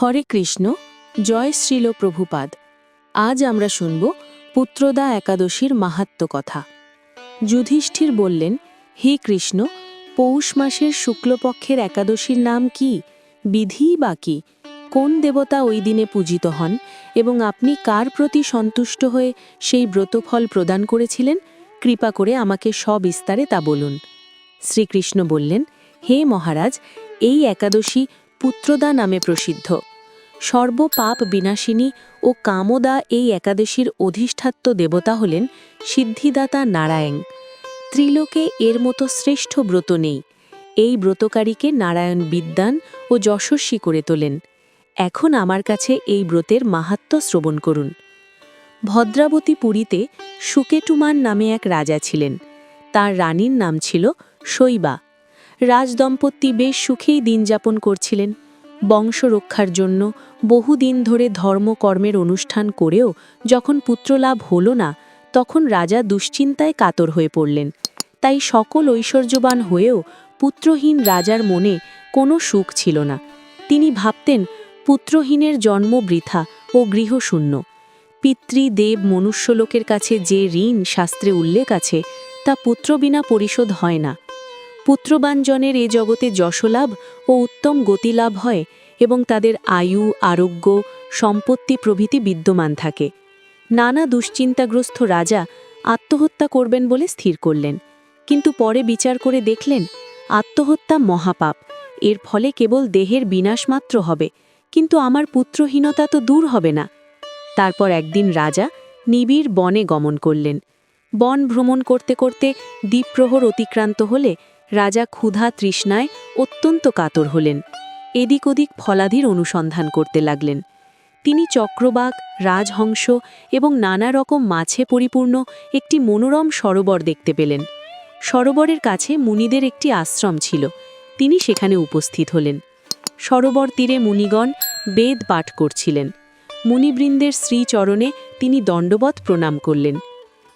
হরে কৃষ্ণ, জয় শ্রীল প্রভুপাদ। আজ আমরা শুনব পুত্রদা একাদশীর মাহাত্ম্য কথা। যুধিষ্ঠির বললেন, হে কৃষ্ণ, পৌষ মাসের শুক্লপক্ষের একাদশীর নাম কি, বিধি বা কি, কোন দেবতা ওই দিনে পূজিত হন এবং আপনি কার প্রতি সন্তুষ্ট হয়ে সেই ব্রতফল প্রদান করেছিলেন, কৃপা করে আমাকে সবিস্তারে তা বলুন। শ্রীকৃষ্ণ বললেন, হে মহারাজ, এই একাদশী পুত্রদা নামে প্রসিদ্ধ। সর্বপাপ বিনাশিনী ও কামদা এই একাদশীর অধিষ্ঠাত্য দেবতা হলেন সিদ্ধিদাতা নারায়ণ। ত্রিলোকে এর মতো শ্রেষ্ঠ ব্রত নেই। এই ব্রতকারীকে নারায়ণ বিদ্বান ও যশস্বী করে তোলেন। এখন আমার কাছে এই ব্রতের মাহাত্ম্য শ্রবণ করুন। ভদ্রাবতী পুরীতে সুকেটুমান নামে এক রাজা ছিলেন। তার রানীর নাম ছিল শৈবা। রাজদম্পতি বেশ সুখেই দিন যাপন করছিলেন। বংশ রক্ষার জন্য বহুদিন ধরে ধর্মকর্মের অনুষ্ঠান করেও যখন পুত্রলাভ হল না, তখন রাজা দুশ্চিন্তায় কাতর হয়ে পড়লেন। তাই সকল ঐশ্বর্যবান হয়েও পুত্রহীন রাজার মনে কোনো সুখ ছিল না। তিনি ভাবতেন, পুত্রহীনের জন্ম বৃথা ও গৃহশূন্য। পিতৃদেব মনুষ্যলোকের কাছে যে ঋণ শাস্ত্রে উল্লেখ আছে, তা পুত্র বিনা পরিশোধ হয় না। পুত্রবানজনের এ জগতে যশলাভ ও উত্তম গতিলাভ হয় এবং তাদের আয়ু, আরোগ্য, সম্পত্তি প্রভৃতি বিদ্যমান থাকে। নানা দুশ্চিন্তাগ্রস্ত রাজা আত্মহত্যা করবেন বলে স্থির করলেন। কিন্তু পরে বিচার করে দেখলেন, আত্মহত্যা মহাপাপ। এর ফলে কেবল দেহের বিনাশ মাত্র হবে, কিন্তু আমার পুত্রহীনতা তো দূর হবে না। তারপর একদিন রাজা নিবিড় বনে গমন করলেন। বন ভ্রমণ করতে করতে দ্বীপ্রহর অতিক্রান্ত হলে রাজা ক্ষুধা তৃষ্ণায় অত্যন্ত কাতর হলেন। এদিক ওদিক ফলাদির অনুসন্ধান করতে লাগলেন। তিনি চক্রবাক, রাজহংস এবং নানা রকম মাছে পরিপূর্ণ একটি মনোরম সরোবর দেখতে পেলেন। সরোবরের কাছে মুনিদের একটি আশ্রম ছিল। তিনি সেখানে উপস্থিত হলেন। সরোবর তীরে মুনিগণ বেদ পাঠ করছিলেন। মুনিবৃন্দের শ্রীচরণে তিনি দণ্ডবৎ প্রণাম করলেন।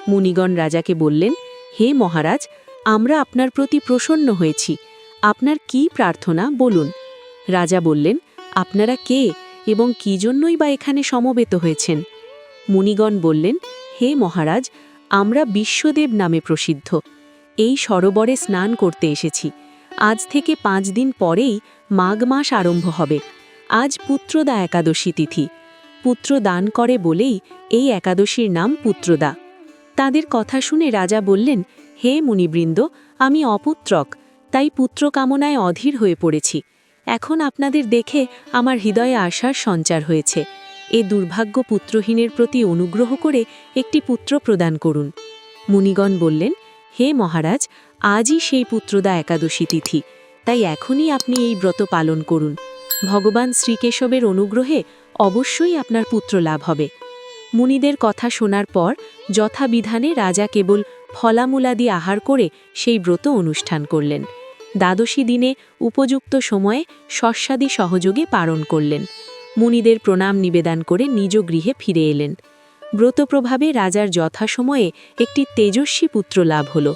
মুনিগণ রাজাকে বললেন, হে মহারাজ, আমরা আপনার প্রতি প্রসন্ন হয়েছি। আপনার কি প্রার্থনা বলুন। রাজা বললেন, আপনারা কে এবং কি জন্যই বা এখানে সমবেত হয়েছেন? মুনিগণ বললেন, হে মহারাজ, আমরা বিশ্বদেব নামে প্রসিদ্ধ। এই সরোবরে স্নান করতে এসেছি। আজ থেকে 5 দিন পরেই মাঘ মাস আরম্ভ হবে। আজ পুত্রদা একাদশী তিথি। পুত্র দান করে বলেই এই একাদশীর নাম পুত্রদা। তাদের কথা শুনে রাজা বললেন, হে মুনিবৃন্দ, আমি অপুত্রক, তাই পুত্র কামনায় অধীর হয়ে পড়েছি। এখন আপনাদের দেখে আমার হৃদয়ে আশার সঞ্চার হয়েছে। এ দুর্ভাগ্য পুত্রহীনের প্রতি অনুগ্রহ করে একটি পুত্র প্রদান করুন। মুনিগণ বললেন, হে মহারাজ, আজই সেই পুত্রদা একাদশী তিথি, তাই এখনই আপনি এই ব্রত পালন করুন। ভগবান শ্রীকেশবের অনুগ্রহে অবশ্যই আপনার পুত্র লাভ হবে। মুনিদের কথা শোনার পর যথাবিধানে রাজা কেবল ফলামূলাদি আহার করে সেই ব্রত অনুষ্ঠান করলেন। দ্বাদশী দিনে উপযুক্ত সময়ে শস্যাদি সহযোগে পালন করলেন। মুনিদের প্রণাম নিবেদন করে নিজ গৃহে ফিরে এলেন। ব্রতপ্রভাবে রাজার যথাসময়ে একটি তেজস্বী পুত্র লাভ হল।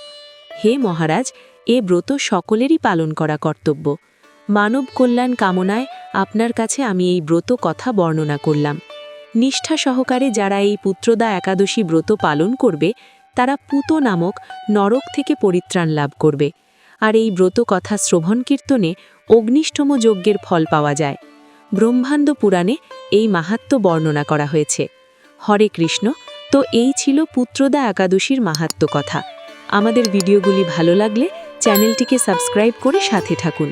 হে মহারাজ, এ ব্রত সকলেরই পালন করা কর্তব্য। মানব কল্যাণ কামনায় আপনার কাছে আমি এই ব্রত কথা বর্ণনা করলাম। নিষ্ঠা সহকারে যারা এই পুত্রদা একাদশী ব্রত পালন করবে, তারা পুত নামক নরক থেকে পরিত্রাণ লাভ করবে। আর এই ব্রত কথা শ্রবণ কীর্তনে অগ্নিষ্ঠম যজ্ঞের ফল পাওয়া যায়। ব্রহ্মাণ্ড পুরাণে এই মাহাত্ম্য বর্ণনা করা হয়েছে। হরে কৃষ্ণ। তো এই ছিল পুত্রদা একাদশীর মাহাত্ম্য কথা। আমাদের ভিডিওগুলি ভালো লাগলে চ্যানেলটিকে সাবস্ক্রাইব করে সাথে থাকুন।